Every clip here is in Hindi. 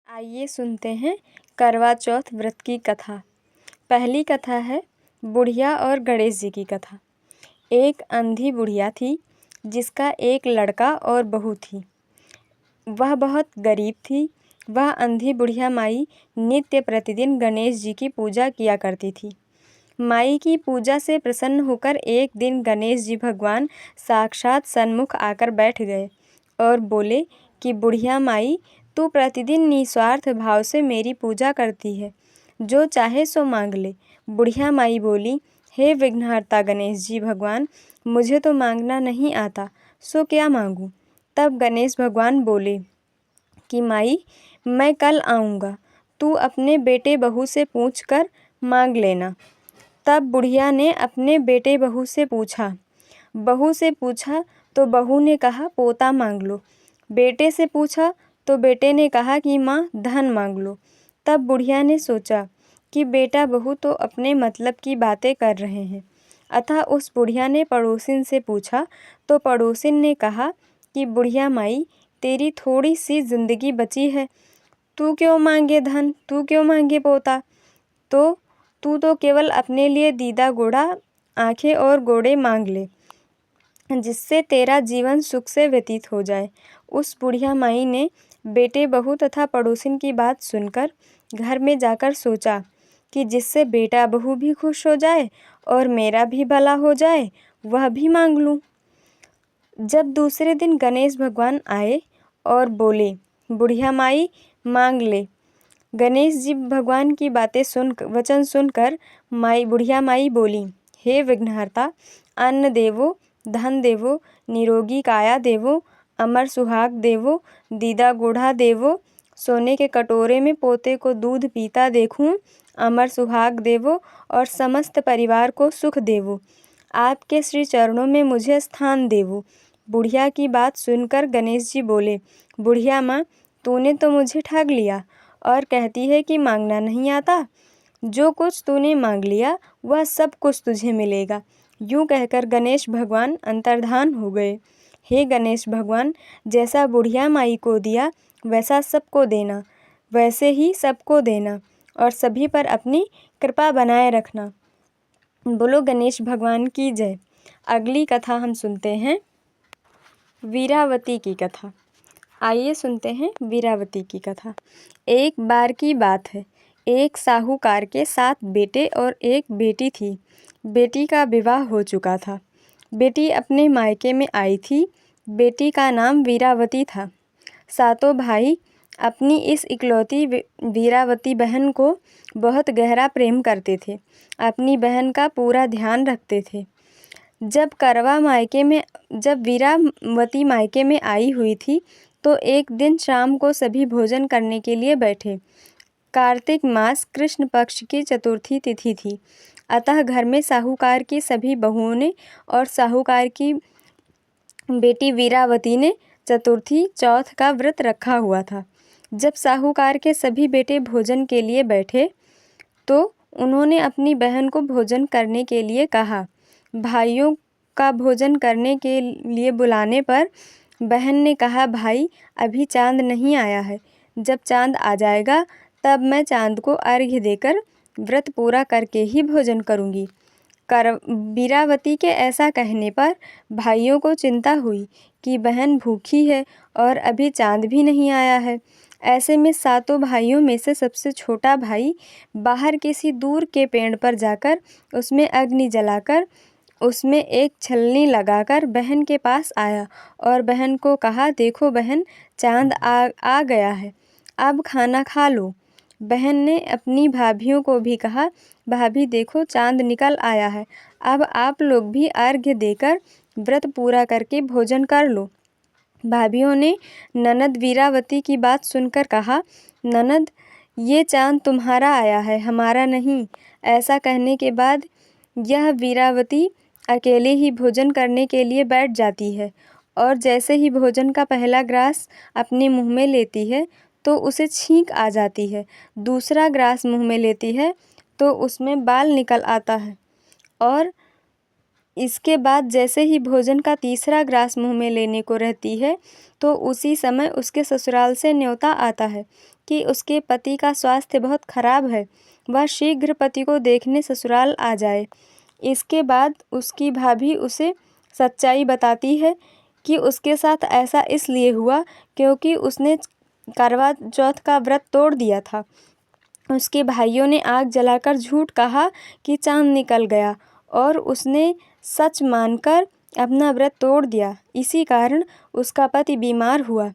आइए सुनते हैं करवा चौथ व्रत की कथा। पहली कथा है बुढ़िया और गणेश जी की कथा। एक अंधी बुढ़िया थी जिसका एक लड़का और बहू थी। वह बहुत गरीब थी। वह अंधी बुढ़िया माई नित्य प्रतिदिन गणेश जी की पूजा किया करती थी। माई की पूजा से प्रसन्न होकर एक दिन गणेश जी भगवान साक्षात सन्मुख आकर बैठ गए और बोले कि बुढ़िया माई, तू प्रतिदिन निस्वार्थ भाव से मेरी पूजा करती है, जो चाहे सो मांग ले। बुढ़िया माई बोली, हे विघ्नहर्ता गणेश जी भगवान, मुझे तो मांगना नहीं आता, सो क्या मांगूं। तब गणेश भगवान बोले कि माई, मैं कल आऊँगा, तू अपने बेटे बहू से पूछ कर मांग लेना। तब बुढ़िया ने अपने बेटे बहू से पूछा तो बहू ने कहा पोता मांग लो। बेटे से पूछा तो बेटे ने कहा कि माँ धन मांग लो। तब बुढ़िया ने सोचा कि बेटा बहू तो अपने मतलब की बातें कर रहे हैं, अतः उस बुढ़िया ने पड़ोसिन से पूछा तो पड़ोसिन ने कहा कि बुढ़िया माई, तेरी थोड़ी सी जिंदगी बची है, तू क्यों मांगे धन, तू क्यों मांगे पोता, तो तू तो केवल अपने लिए दीदा गोड़ा आंखें और गोड़े मांग ले, जिससे तेरा जीवन सुख से व्यतीत हो जाए। उस बुढ़िया माई ने बेटे बहू तथा पड़ोसिन की बात सुनकर घर में जाकर सोचा कि जिससे बेटा बहू भी खुश हो जाए और मेरा भी भला हो जाए, वह भी मांग लूं। जब दूसरे दिन गणेश भगवान आए और बोले, बुढ़िया माई मांग ले। गणेश जी भगवान की वचन सुनकर बुढ़िया माई बोली, हे विघ्नहर्ता, अन्न देवो, धन देवो, निरोगी काया देवो, अमर सुहाग देवो, दीदा गोढ़ा देवो, सोने के कटोरे में पोते को दूध पीता देखूं, अमर सुहाग देवो और समस्त परिवार को सुख देवो, आपके श्री चरणों में मुझे स्थान देवो। बुढ़िया की बात सुनकर गणेश जी बोले, बुढ़िया माँ, तूने तो मुझे ठग लिया और कहती है कि मांगना नहीं आता। जो कुछ तूने मांग लिया वह सब कुछ तुझे मिलेगा। यूँ कहकर गणेश भगवान अंतर्धान हो गए। हे गणेश भगवान, जैसा बुढ़िया माई को दिया वैसा सबको देना, वैसे ही सबको देना और सभी पर अपनी कृपा बनाए रखना। बोलो गणेश भगवान की जय। अगली कथा हम सुनते हैं वीरावती की कथा। आइए सुनते हैं वीरावती की कथा। एक बार की बात है, एक साहूकार के 7 बेटे और एक बेटी थी। बेटी का विवाह हो चुका था। बेटी अपने मायके में आई थी। बेटी का नाम वीरावती था। सातों भाई अपनी इस इकलौती वीरावती बहन को बहुत गहरा प्रेम करते थे, अपनी बहन का पूरा ध्यान रखते थे। जब वीरावती मायके में आई हुई थी तो एक दिन शाम को सभी भोजन करने के लिए बैठे। कार्तिक मास कृष्ण पक्ष की चतुर्थी तिथि थी, अतः घर में साहूकार की सभी बहुओं ने और साहूकार की बेटी वीरावती ने चतुर्थी चौथ का व्रत रखा हुआ था। जब साहूकार के सभी बेटे भोजन के लिए बैठे तो उन्होंने अपनी बहन को भोजन करने के लिए कहा। भाइयों का भोजन करने के लिए बुलाने पर बहन ने कहा, भाई अभी चांद नहीं आया है, जब चांद आ जाएगा तब मैं चांद को अर्घ्य देकर व्रत पूरा करके ही भोजन करूंगी। वीरावती के ऐसा कहने पर भाइयों को चिंता हुई कि बहन भूखी है और अभी चांद भी नहीं आया है। ऐसे में सातों भाइयों में से सबसे छोटा भाई बाहर किसी दूर के पेड़ पर जाकर उसमें अग्नि जलाकर उसमें एक छलनी लगाकर बहन के पास आया और बहन को कहा, देखो बहन, चांद आ गया है, अब खाना खा लो। बहन ने अपनी भाभियों को भी कहा, भाभी देखो चांद निकल आया है, अब आप लोग भी अर्घ्य देकर व्रत पूरा करके भोजन कर लो। भाभियों ने ननद वीरावती की बात सुनकर कहा, ननद, ये चांद तुम्हारा आया है, हमारा नहीं। ऐसा कहने के बाद यह वीरावती अकेले ही भोजन करने के लिए बैठ जाती है और जैसे ही भोजन का पहला ग्रास अपने मुंह में लेती है तो उसे छींक आ जाती है। दूसरा ग्रास मुंह में लेती है तो उसमें बाल निकल आता है और इसके बाद जैसे ही भोजन का तीसरा ग्रास मुँह में लेने को रहती है तो उसी समय उसके ससुराल से न्योता आता है कि उसके पति का स्वास्थ्य बहुत खराब है, वह शीघ्र पति को देखने ससुराल आ जाए। इसके बाद उसकी भाभी उसे सच्चाई बताती है कि उसके साथ ऐसा इसलिए हुआ क्योंकि उसने करवा चौथ का व्रत तोड़ दिया था। उसके भाइयों ने आग जलाकर झूठ कहा कि चाँद निकल गया और उसने सच मानकर अपना व्रत तोड़ दिया। इसी कारण उसका पति बीमार हुआ।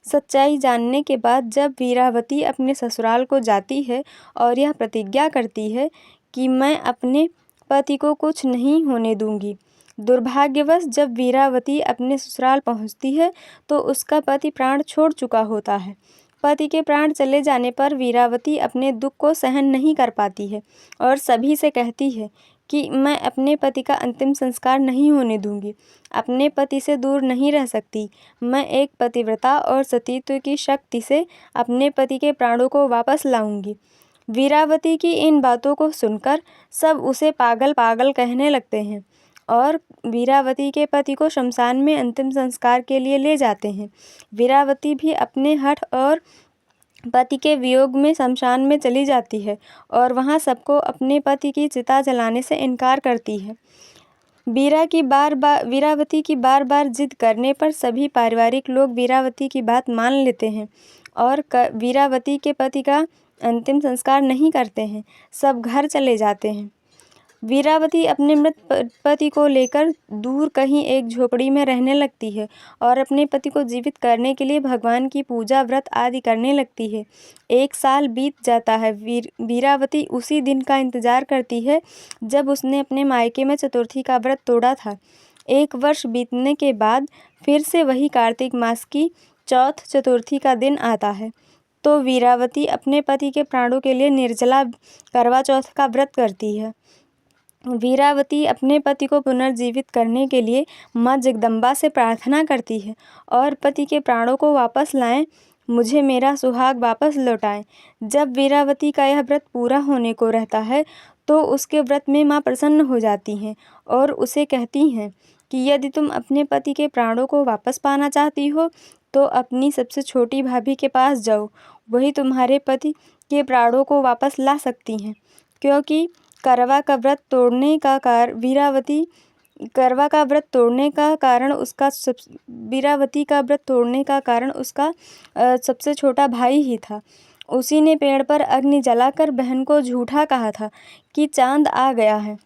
सच्चाई जानने के बाद जब वीरावती अपने ससुराल को जाती है और यह प्रतिज्ञा करती है कि मैं अपने पति को कुछ नहीं होने दूंगी। दुर्भाग्यवश जब वीरावती अपने ससुराल पहुंचती है तो उसका पति प्राण छोड़ चुका होता है। पति के प्राण चले जाने पर वीरावती अपने दुख को सहन नहीं कर पाती है और सभी से कहती है कि मैं अपने पति का अंतिम संस्कार नहीं होने दूंगी, अपने पति से दूर नहीं रह सकती। मैं एक पतिव्रता और सतीत्व की शक्ति से अपने पति के प्राणों को वापस लाऊंगी। वीरावती की इन बातों को सुनकर सब उसे पागल पागल कहने लगते हैं और वीरावती के पति को शमशान में अंतिम संस्कार के लिए ले जाते हैं। वीरावती भी अपने हठ और पति के वियोग में शमशान में चली जाती है और वहां सबको अपने पति की चिता जलाने से इनकार करती है। वीरावती की बार बार जिद करने पर सभी पारिवारिक लोग वीरावती की बात मान लेते हैं और वीरावती के पति का अंतिम संस्कार नहीं करते हैं। सब घर चले जाते हैं। वीरावती अपने मृत पति को लेकर दूर कहीं एक झोपड़ी में रहने लगती है और अपने पति को जीवित करने के लिए भगवान की पूजा व्रत आदि करने लगती है। 1 साल बीत जाता है। वीरावती उसी दिन का इंतजार करती है जब उसने अपने मायके में चतुर्थी का व्रत तोड़ा था। 1 वर्ष बीतने के बाद फिर से वही कार्तिक मास की चौथ चतुर्थी का दिन आता है तो वीरावती अपने पति के प्राणों के लिए निर्जला करवा चौथ का व्रत करती है। वीरावती अपने पति को पुनर्जीवित करने के लिए माँ जगदम्बा से प्रार्थना करती है और पति के प्राणों को वापस लाएं, मुझे मेरा सुहाग वापस लौटाएं। जब वीरावती का यह व्रत पूरा होने को रहता है तो उसके व्रत में माँ प्रसन्न हो जाती हैं और उसे कहती हैं कि यदि तुम अपने पति के प्राणों को वापस पाना चाहती हो तो अपनी सबसे छोटी भाभी के पास जाओ, वही तुम्हारे पति के प्राणों को वापस ला सकती हैं। क्योंकि करवा का व्रत तोड़ने का वीरावती का व्रत तोड़ने का कारण उसका सबसे छोटा भाई ही था। उसी ने पेड़ पर अग्नि जलाकर बहन को झूठा कहा था कि चांद आ गया है।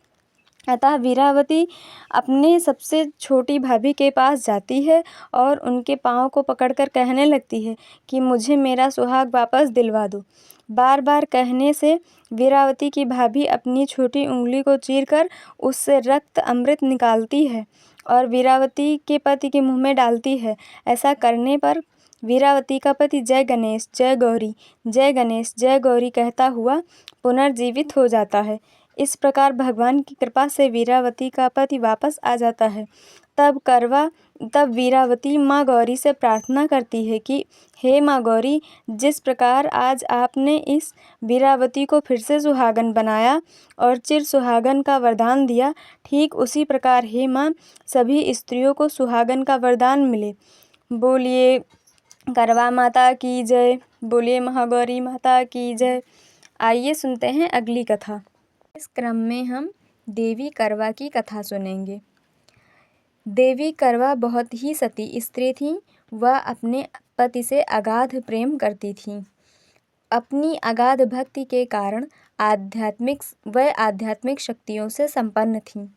अतः वीरावती अपने सबसे छोटी भाभी के पास जाती है और उनके पाँव को पकड़कर कहने लगती है कि मुझे मेरा सुहाग वापस दिलवा दो। बार बार कहने से वीरावती की भाभी अपनी छोटी उंगली को चीरकर उससे रक्त अमृत निकालती है और वीरावती के पति के मुंह में डालती है। ऐसा करने पर वीरावती का पति जय गणेश जय गौरी, जय गणेश जय गौरी कहता हुआ पुनर्जीवित हो जाता है। इस प्रकार भगवान की कृपा से वीरावती का पति वापस आ जाता है। तब वीरावती माँ गौरी से प्रार्थना करती है कि हे माँ गौरी, जिस प्रकार आज आपने इस वीरावती को फिर से सुहागन बनाया और चिर सुहागन का वरदान दिया, ठीक उसी प्रकार हे माँ सभी स्त्रियों को सुहागन का वरदान मिले। बोलिए करवा माता की जय, बोलिए महागौरी माता की जय। आइए सुनते हैं अगली कथा। इस क्रम में हम देवी करवा की कथा सुनेंगे। देवी करवा बहुत ही सती स्त्री थीं। वह अपने पति से अगाध प्रेम करती थीं। अपनी अगाध भक्ति के कारण आध्यात्मिक शक्तियों से संपन्न थीं।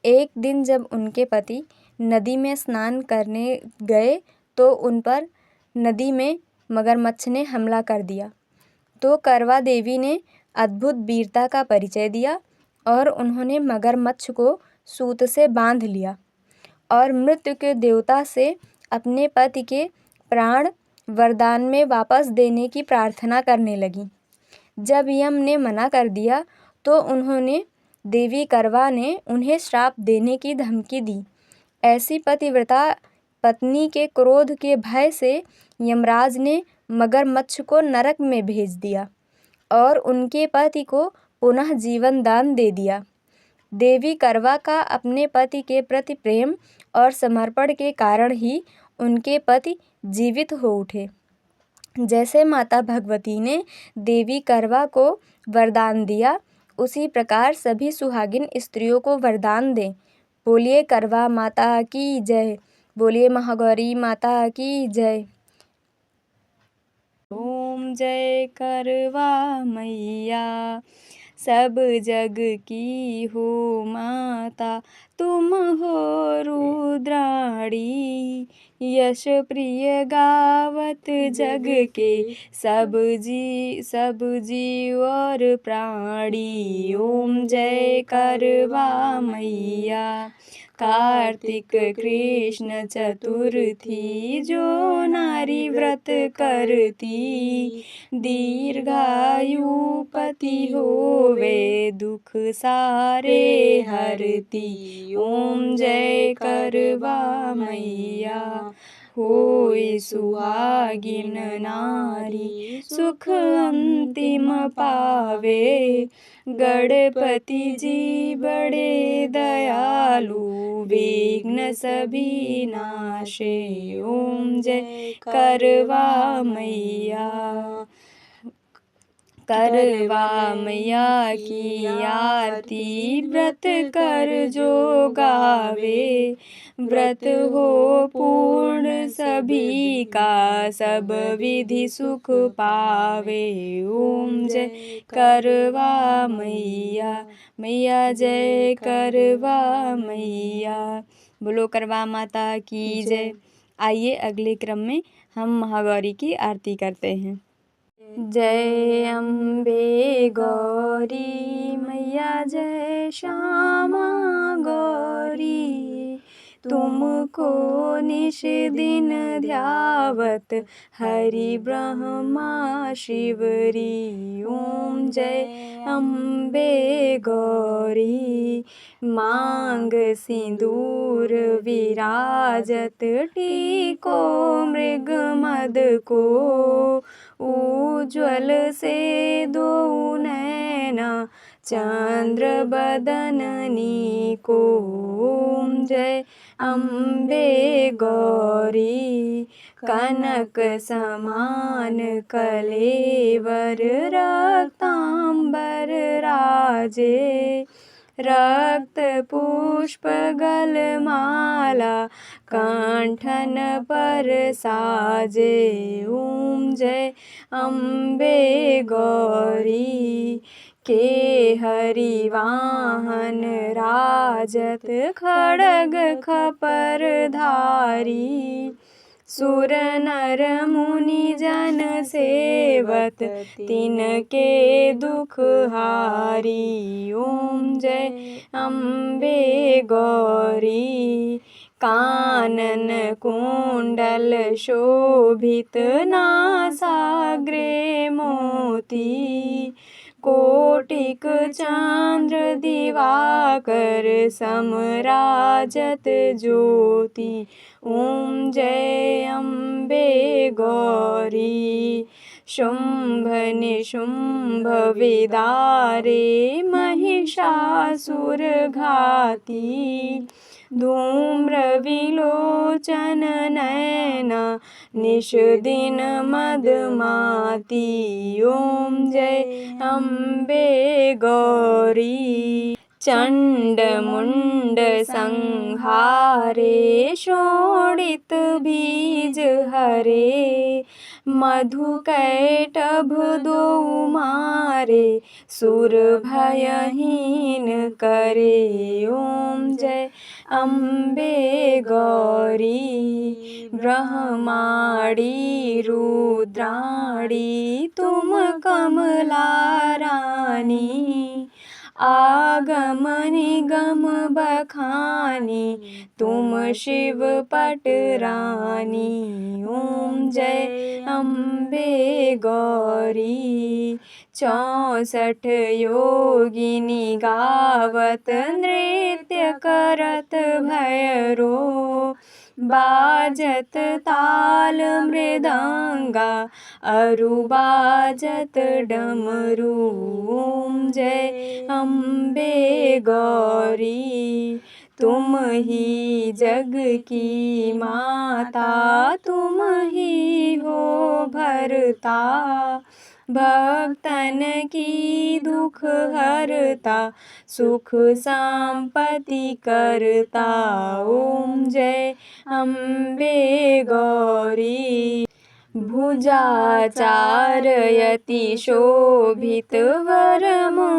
एक दिन जब उनके पति नदी में स्नान करने गए तो उन पर नदी में मगरमच्छ ने हमला कर दिया। तो करवा देवी ने अद्भुत वीरता का परिचय दिया और उन्होंने मगरमच्छ को सूत से बांध लिया और मृत्यु के देवता से अपने पति के प्राण वरदान में वापस देने की प्रार्थना करने लगी। जब यम ने मना कर दिया तो देवी करवा ने उन्हें श्राप देने की धमकी दी। ऐसी पतिव्रता पत्नी के क्रोध के भय से यमराज ने मगरमच्छ को नरक में भेज दिया और उनके पति को पुनः जीवन दान दे दिया। देवी करवा का अपने पति के प्रति प्रेम और समर्पण के कारण ही उनके पति जीवित हो उठे। जैसे माता भगवती ने देवी करवा को वरदान दिया, उसी प्रकार सभी सुहागिन स्त्रियों को वरदान दें। बोलिए करवा माता की जय, बोलिए महागौरी माता की जय। ओम जय करवा मैया, सब जग की हो माता, तुम हो रुद्राणी, यश प्रिय गावत जग के सब जीव और प्राणी। ओम जय करवा मैया, कार्तिक कृष्ण चतुर्थी, जो नारी व्रत करती, दीर्घायु पति होवे, दुख सारे हरती। ओम जय करवा मैया, होय सुहागिन नारी, सुख अंतिम पावे, गणपति जी बड़े दयालु, विघ्न सभी नाशे। ओम जय करवा मैया, करवा मैया की आरती, व्रत कर जो गावे, व्रत हो पूर्ण सभी का, सब विधि सुख पावे। ओम जय करवा मैया, मैया जय करवा मैया, बोलो करवा माता की जय। आइए अगले क्रम में हम महागौरी की आरती करते हैं। जय अम्बे गौरी मैया, जय श्यामा गौरी, तुमको निश दिन ध्यावत, हरि ब्रह्मा शिवरी। ओम जय अम्बे गौरी, मांग सिंदूर विराजत, टीको मृग मद को, उज्ज्वल से दो नैना, चंद्र बदननी को। ओम जय अम्बे गौरी, कनक समान कलेवर, रक्तांबर राजे, रक्त पुष्प गलमाला, कंठन पर साजे। ओम जय अम्बे गौरी, के हरि वाहन राजत, खड़ग खपर धारी, सुर नर मुनि जन सेवत, तिनके दुख हारी। ओम जय अम्बे गौरी, कानन कुंडल शोभित, नासाग्रे मोती, कोटिक चंद्र दिवाकर, समराजत ज्योति। ओम जय अम्बे गौरी, शुंभ निशुंभ विदारे, महिषासुर घाती, धूम्र विलोचन नयना, निश दिन मदमाती। ओम जय अम्बे गौरी, चंड मुंड संहारे, शोणित बीज हरे, मधु कैटभ दो मारे, सुर भयहीन करे। ओम जय अम्बे गौरी, ब्रह्माणी रुद्राणी, तुम कमला रानी, आगम निगम बखानी, तुम शिव पट रानी। ओम जय अम्बे गौरी, 64 योगिनी गावत, नृत्य करत भैरो, बाजत ताल मृदंग, गंगा अरु बाजत डमरू। ओम जय अम्बे गौरी तुम ही जग की माता, तुम ही हो भरता भक्तन की दुख हरता, सुख संपत्ति करता। ओम जय अम्बे गौरी भुजा चारयति शोभित वरमुद्राधारी,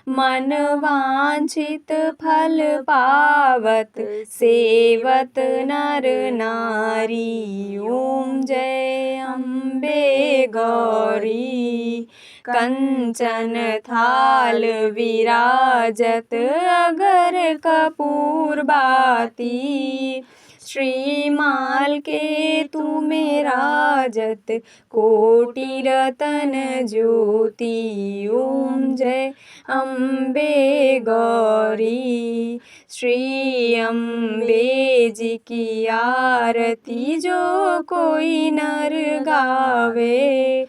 मन वांछित फल पावत सेवत नर नारी। ओम जय अम्बे गौरी कंचन थाल विराजत अगर कपूर बाती, श्रीमाल के तू मेरा जत कोटि रतन ज्योति। ओम जय अम्बे गौरी श्री अम्बे जी की आरती जो कोई नर गावे,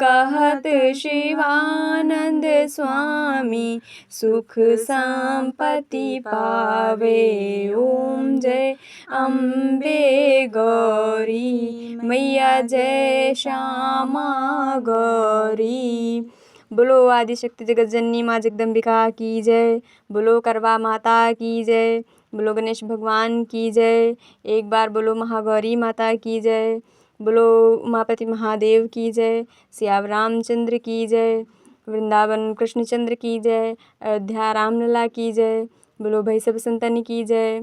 कहत शिवानंद स्वामी सुख संपत्ति पावे। ओम जय अम्बे गौरी मैया जय श्यामा गौरी। बोलो आदिशक्ति जगत जननी माँ जगदम्बिका की जय। बोलो करवा माता की जय। बोलो गणेश भगवान की जय। एक बार बोलो महागौरी माता की जय। बोलो उमापति महादेव की जय। सियाव रामचंद्र की जय। वृंदावन कृष्णचंद्र की जय। अयोध्या रामलला की जय। बोलो भैसव संतन की जय।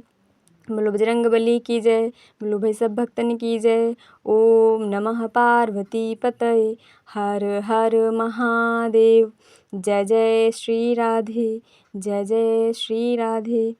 बोलो बजरंग बली की जय। बोलो भैसव भक्तन की जय। ओम नमः पार्वती पतये हर हर महादेव। जय जय श्री राधे, जय जय श्री राधे।